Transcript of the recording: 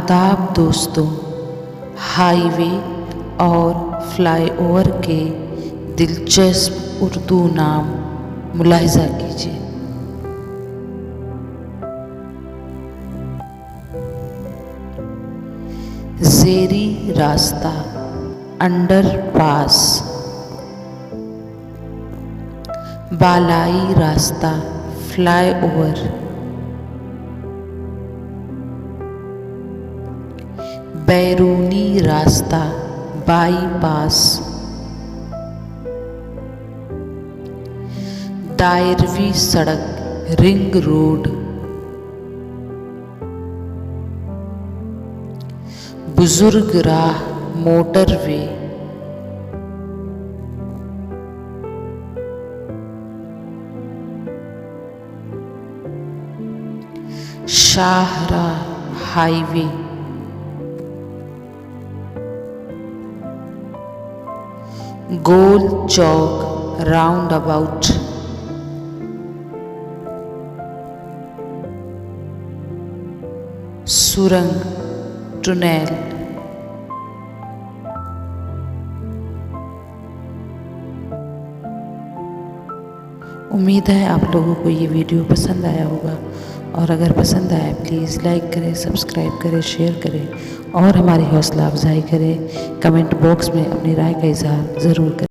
आदाब दोस्तों, हाईवे और फ्लाईओवर के दिलचस्प उर्दू नाम मुलाहिजा कीजिए। ज़ेरी रास्ता, अंडरपास। बालाई रास्ता, फ्लाईओवर। बैरूनी रास्ता, बाईपास। दायरवी सड़क, रिंग रोड। बुजुर्ग राह, मोटरवे। शाहराह, हाईवे। गोल चौक, राउंड अबाउट। सुरंग, टनल। उम्मीद है आप लोगों को ये वीडियो पसंद आया होगा, और अगर पसंद आया प्लीज़ लाइक करें, सब्सक्राइब करें, शेयर करें और हमारी हौसला अफजाई करें। कमेंट बॉक्स में अपनी राय का इजहार ज़रूर करें।